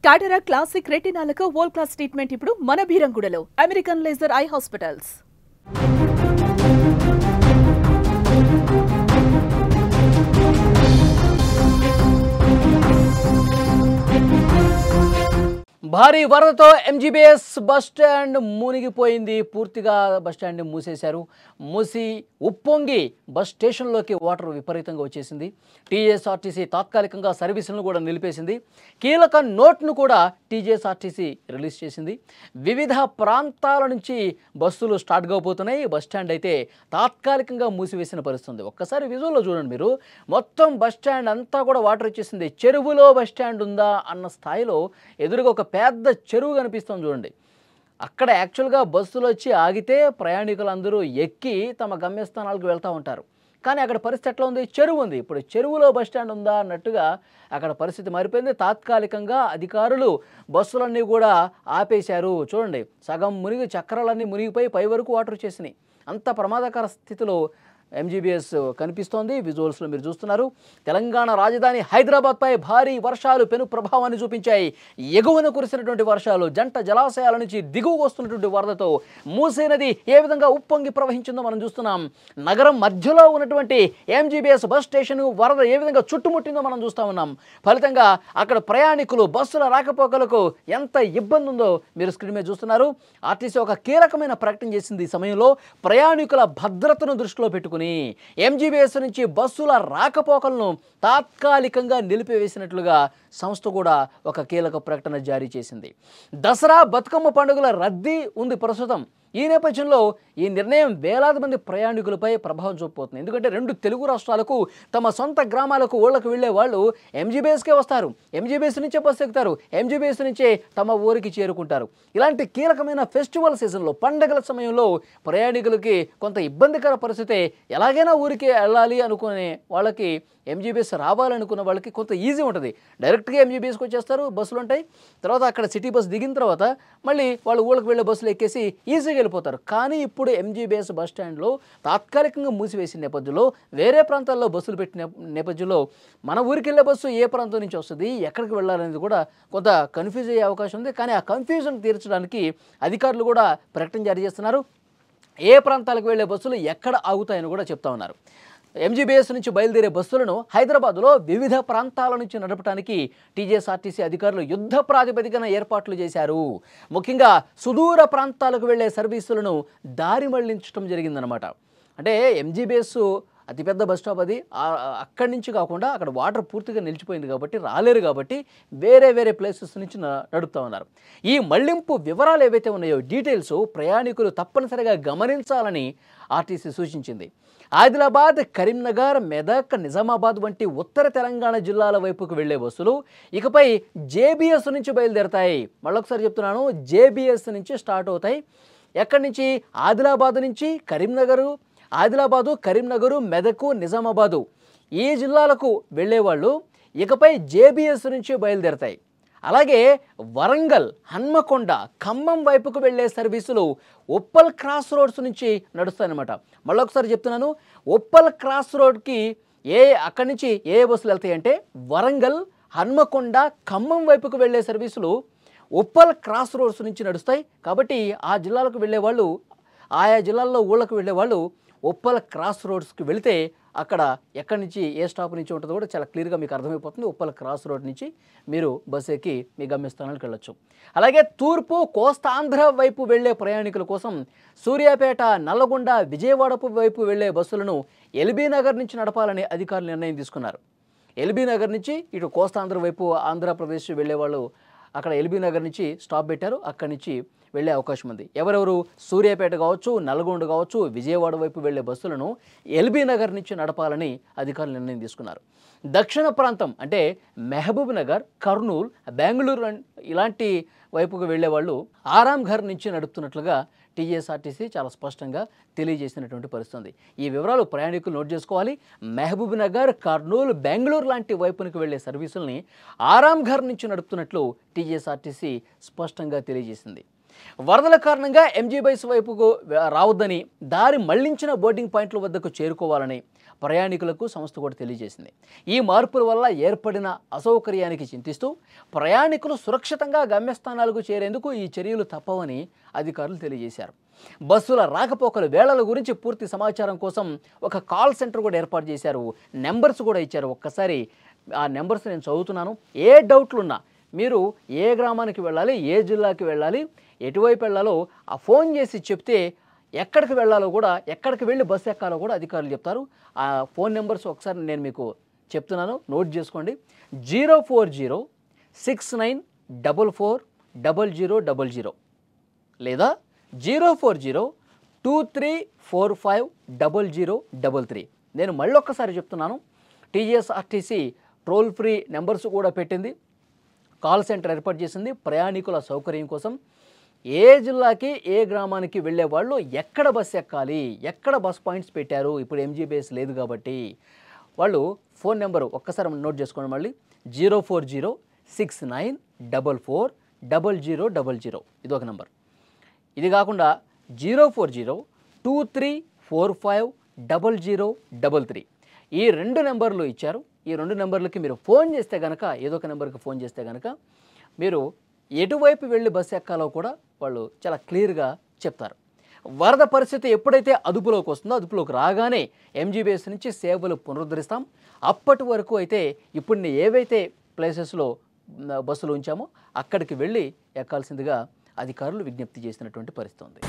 టాటరా classic రెటినాలకు world class treatment ఇప్పుడు మన బీరంగూడలో American laser eye hospitals. భారీ వరదతో ఎంజీబీఎస్ బస్టాండ్ మునిగిపోయింది. పూర్తిగా బస్టాండ్ని మూసేశారు. మూసి ఉప్పొంగి బస్ స్టేషన్లోకి వాటర్ విపరీతంగా వచ్చేసింది. టీఎస్ఆర్టీసీ తాత్కాలికంగా సర్వీసులను కూడా నిలిపేసింది. కీలక నోట్ను కూడా టీఎస్ఆర్టీసీ రిలీజ్ చేసింది. వివిధ ప్రాంతాల నుంచి బస్సులు స్టార్ట్ కాబోతున్నాయి. బస్టాండ్ అయితే తాత్కాలికంగా మూసివేసిన పరిస్థితుంది. ఒక్కసారి విజువల్లో చూడండి మీరు. మొత్తం బస్టాండ్ అంతా కూడా వాటర్ వచ్చేసింది. చెరువులో బస్టాండ్ ఉందా అన్న స్థాయిలో ఎదురుగా ఒక పెద్ద చెరువు కనిపిస్తుంది చూడండి. అక్కడ యాక్చువల్గా బస్సులు వచ్చి ఆగితే ప్రయాణికులందరూ ఎక్కి తమ గమ్యస్థానాలకు వెళ్తూ ఉంటారు. కానీ అక్కడ పరిస్థితి ఎట్లా ఉంది? చెరువు ఉంది. ఇప్పుడు చెరువులో బస్టాండ్ ఉందా అన్నట్టుగా అక్కడ పరిస్థితి మారిపోయింది. తాత్కాలికంగా అధికారులు బస్సులన్నీ కూడా ఆపేశారు. చూడండి, సగం మునిగి చక్రాలన్నీ మునిగిపోయి పై వరకు వాటర్ వచ్చేసినాయి. అంత ప్రమాదకర స్థితిలో ఎంజీబీఎస్ కనిపిస్తోంది. విజువల్స్లో మీరు చూస్తున్నారు. తెలంగాణ రాజధాని హైదరాబాద్పై భారీ వర్షాలు పెను ప్రభావాన్ని చూపించాయి. ఎగువన కురిసినటువంటి వర్షాలు జంట జలాశయాల నుంచి దిగువకు వస్తున్నటువంటి వరదతో మూసీ నది ఏ విధంగా ఉప్పొంగి ప్రవహించిందో మనం చూస్తున్నాం. నగరం మధ్యలో ఉన్నటువంటి ఎంజీబీఎస్ బస్ స్టేషన్ వరద ఏ విధంగా చుట్టుముట్టిందో మనం చూస్తూ ఉన్నాం. ఫలితంగా అక్కడ ప్రయాణికులు బస్సుల రాకపోకలకు ఎంత ఇబ్బంది ఉందో మీరు స్క్రీన్ మీద చూస్తున్నారు. ఆర్టీసీ ఒక కీలకమైన ప్రకటన చేసింది. ఈ సమయంలో ప్రయాణికుల భద్రతను దృష్టిలో పెట్టుకుని ఎంజీబీఎస్ నుంచి బస్సుల రాకపోకలను తాత్కాలికంగా నిలిపివేసినట్లుగా సంస్థ కూడా ఒక కీలక ప్రకటన జారీ చేసింది. దసరా బతుకమ్మ పండుగల రద్దీ ఉంది ప్రస్తుతం. ఈ నేపథ్యంలో ఈ నిర్ణయం వేలాది మంది ప్రయాణికులపై ప్రభావం చూపబోతుంది. ఎందుకంటే రెండు తెలుగు రాష్ట్రాలకు తమ సొంత గ్రామాలకు ఊళ్ళకు వెళ్లే వాళ్ళు ఎంజీబీఎస్కే వస్తారు. ఎంజీబీఎస్ నుంచే బస్సు ఎక్కుతారు. ఎంజీబీఎస్ నుంచే తమ ఊరికి చేరుకుంటారు. ఇలాంటి కీలకమైన ఫెస్టివల్ సీజన్లో, పండుగల సమయంలో ప్రయాణికులకి కొంత ఇబ్బందికర పరిస్థితి. ఎలాగైనా ఊరికి వెళ్ళాలి అనుకునే వాళ్ళకి, ఎంజీబీఎస్ రావాలనుకున్న వాళ్ళకి కొంత ఈజీ ఉంటుంది. డైరెక్ట్గా ఎంజీబీఎస్కి వచ్చేస్తారు, బస్సులు ఉంటాయి. తర్వాత అక్కడ సిటీ బస్ దిగిన తర్వాత మళ్ళీ వాళ్ళు ఊళ్ళకి వెళ్ళే బస్సులు ఎక్కేసి ఈజీగా వెళ్ళిపోతారు. కానీ ఇప్పుడు ఎంజీబీఎస్ బస్ స్టాండ్లో తాత్కాలికంగా మూసివేసిన నేపథ్యంలో, వేరే ప్రాంతాల్లో బస్సులు పెట్టిన నేపథ్యంలో మన ఊరికి వెళ్ళే బస్సు ఏ ప్రాంతం నుంచి వస్తుంది, ఎక్కడికి వెళ్ళాలనేది కూడా కొంత కన్ఫ్యూజ్ అయ్యే అవకాశం ఉంది. కానీ ఆ కన్ఫ్యూజన్ తీర్చడానికి అధికారులు కూడా ప్రకటన జారీ చేస్తున్నారు. ఏ ప్రాంతాలకు వెళ్ళే బస్సులు ఎక్కడ ఆగుతాయని కూడా చెప్తా ఉన్నారు. ఎంజీబీఎస్ నుంచి బయలుదేరే బస్సులను హైదరాబాద్లో వివిధ ప్రాంతాల నుంచి నడపడానికి టీఎస్ఆర్టీసీ అధికారులు యుద్ధ ప్రాతిపదికన ఏర్పాట్లు చేశారు. ముఖ్యంగా సుదూర ప్రాంతాలకు వెళ్లే సర్వీసులను దారి మళ్లించడం జరిగిందనమాట. అంటే ఎంజీబీఎస్ అతిపెద్ద బస్ స్టాప్ అది. అక్కడి నుంచి కాకుండా అక్కడ వాటర్ పూర్తిగా నిలిచిపోయింది కాబట్టి రాలేరు. కాబట్టి వేరే వేరే ప్లేసెస్ నుంచి నడుపుతూ ఉన్నారు. ఈ మళ్లింపు వివరాలు ఏవైతే ఉన్నాయో, డీటెయిల్స్ ప్రయాణికులు తప్పనిసరిగా గమనించాలని ఆర్టీసీ సూచించింది. ఆదిలాబాద్, కరీంనగర్, మెదక్, నిజామాబాద్ వంటి ఉత్తర తెలంగాణ జిల్లాల వైపుకు వెళ్లే బస్సులు ఇకపై జేబీఎస్ నుంచి బయలుదేరతాయి. మళ్ళొకసారి చెప్తున్నాను, జేబీఎస్ నుంచి స్టార్ట్ అవుతాయి. ఎక్కడి నుంచి? ఆదిలాబాద్ నుంచి ఆదిలాబాదు, కరీంనగరు, మెదకు, నిజామాబాదు ఈ జిల్లాలకు వెళ్ళేవాళ్ళు ఇకపై జేబీఎస్ నుంచి బయలుదేరతాయి. అలాగే వరంగల్, హన్మకొండ, ఖమ్మం వైపుకు వెళ్లే సర్వీసులు ఉప్పల్ క్రాస్ రోడ్స్ నుంచి నడుస్తాయన్నమాట. మళ్ళొకసారి చెప్తున్నాను, ఉప్పల్ క్రాస్ రోడ్కి అక్కడి నుంచి ఏ బస్సులు వెళ్తాయి అంటే వరంగల్, హన్మకొండ, ఖమ్మం వైపుకు వెళ్లే సర్వీసులు ఉప్పల్ క్రాస్ రోడ్స్ నుంచి నడుస్తాయి. కాబట్టి ఆ జిల్లాలకు వెళ్ళేవాళ్ళు, ఆయా జిల్లాల్లో ఊళ్ళకు వెళ్ళేవాళ్ళు ఉప్పల్ క్రాస్ రోడ్స్కి వెళితే అక్కడ ఎక్కడి నుంచి ఏ స్టాప్ నుంచి ఉంటుందో కూడా చాలా క్లియర్గా మీకు అర్థమైపోతుంది. ఉప్పల్ క్రాస్ రోడ్ నుంచి మీరు బస్సు ఎక్కి మీ గమ్యస్థానాలకు వెళ్ళొచ్చు. అలాగే తూర్పు కోస్తాంధ్ర వైపు వెళ్లే ప్రయాణికుల కోసం సూర్యాపేట, నల్లగొండ, విజయవాడ వైపు వెళ్లే బస్సులను ఎల్బీ నగర్ నుంచి నడపాలని అధికారులు నిర్ణయం తీసుకున్నారు. ఎల్బీ నగర్ నుంచి ఇటు కోస్తాంధ్ర వైపు ఆంధ్రప్రదేశ్ వెళ్ళేవాళ్ళు అక్కడ ఎల్బీ నగర్ నుంచి స్టాప్ పెట్టారు. అక్కడి నుంచి వెళ్ళే అవకాశం ఉంది. ఎవరెవరు? సూర్యాపేట కావచ్చు, నల్గొండ కావచ్చు, విజయవాడ వైపు వెళ్లే బస్సులను ఎల్బీ నగర్ నుంచి నడపాలని అధికారులు నిర్ణయం తీసుకున్నారు. దక్షిణ ప్రాంతం అంటే మహబూబ్ నగర్, కర్నూలు, బెంగళూరు ఇలాంటి వైపుకు వెళ్లే వాళ్ళు ఆరాంఘర్ నుంచి నడుపుతున్నట్లుగా టీఎస్ఆర్టీసీ చాలా స్పష్టంగా తెలియజేసినటువంటి పరిస్థితి. ఈ వివరాలు ప్రయాణికులు నోట్ చేసుకోవాలి. మహబూబ్ నగర్, కర్నూలు, బెంగళూరు లాంటి వైపునికి వెళ్లే సర్వీసుల్ని ఆరాంఘర్ నుంచి నడుపుతున్నట్లు టీఎస్ఆర్టీసీ స్పష్టంగా తెలియజేసింది. వరదల కారణంగా ఎంజీబీఎస్ వైపుకు రావద్దని, దారి మళ్లించిన బోర్డింగ్ పాయింట్ల వద్దకు చేరుకోవాలని, ప్రయాణికులకు సంస్థ కూడా తెలియజేసింది. ఈ మార్పుల వల్ల ఏర్పడిన అసౌకర్యానికి చింతిస్తూ ప్రయాణికులు సురక్షితంగా గమ్యస్థానాలకు చేరేందుకు ఈ చర్యలు తప్పవని అధికారులు తెలియజేశారు. బస్సుల రాకపోకల వేళల గురించి పూర్తి సమాచారం కోసం ఒక కాల్ సెంటర్ కూడా ఏర్పాటు చేశారు. నెంబర్స్ కూడా ఇచ్చారు. ఒక్కసారి ఆ నెంబర్స్ నేను చదువుతున్నాను. ఏ డౌట్లున్నా మీరు ఏ గ్రామానికి వెళ్ళాలి, ఏ జిల్లాకి వెళ్ళాలి, ఎటువైపు వెళ్ళాలో ఆ ఫోన్ చేసి చెప్తే ఎక్కడికి వెళ్ళాలో కూడా, ఎక్కడికి వెళ్ళి బస్సు ఎక్కాలో కూడా అధికారులు చెప్తారు. ఆ ఫోన్ నెంబర్స్ ఒకసారి నేను మీకు చెప్తున్నాను, నోట్ చేసుకోండి. 04069440000 లేదా 04023450033. నేను మళ్ళీ ఒక్కసారి చెప్తున్నాను. టీఎస్ఆర్టీసీ టోల్ ఫ్రీ నెంబర్స్ కూడా పెట్టింది, కాల్ సెంటర్ ఏర్పాటు చేసింది ప్రయాణికుల సౌకర్యం కోసం. ఏ జిల్లాకి ఏ గ్రామానికి వెళ్ళే వాళ్ళు ఎక్కడ బస్సు ఎక్కాలి, ఎక్కడ బస్ పాయింట్స్ పెట్టారు, ఇప్పుడు ఎంజీబీఎస్ లేదు కాబట్టి వాళ్ళు ఫోన్ నెంబరు ఒక్కసారి నోట్ చేసుకోండి. మళ్ళీ 04069440000 ఇదొక నెంబర్. ఇది కాకుండా 04023450033 ఈ 2 నెంబర్లు ఇచ్చారు. ఈ 2 నెంబర్లకి మీరు ఫోన్ చేస్తే కనుక, ఏదో ఒక నెంబర్కి ఫోన్ చేస్తే కనుక మీరు ఎటువైపు వెళ్ళి బస్సు ఎక్కాలో కూడా వాళ్ళు చాలా క్లియర్గా చెప్తారు. వరద పరిస్థితి ఎప్పుడైతే అదుపులోకి వస్తుందో, అదుపులోకి రాగానే ఎంజీబీఎస్ నుంచి సేవలు పునరుద్ధరిస్తాం. అప్పటి వరకు అయితే ఇప్పుడు ఏవైతే ప్లేసెస్లో బస్సులు ఉంచామో అక్కడికి వెళ్ళి ఎక్కాల్సిందిగా అధికారులు విజ్ఞప్తి చేసినటువంటి పరిస్థితి ఉంది.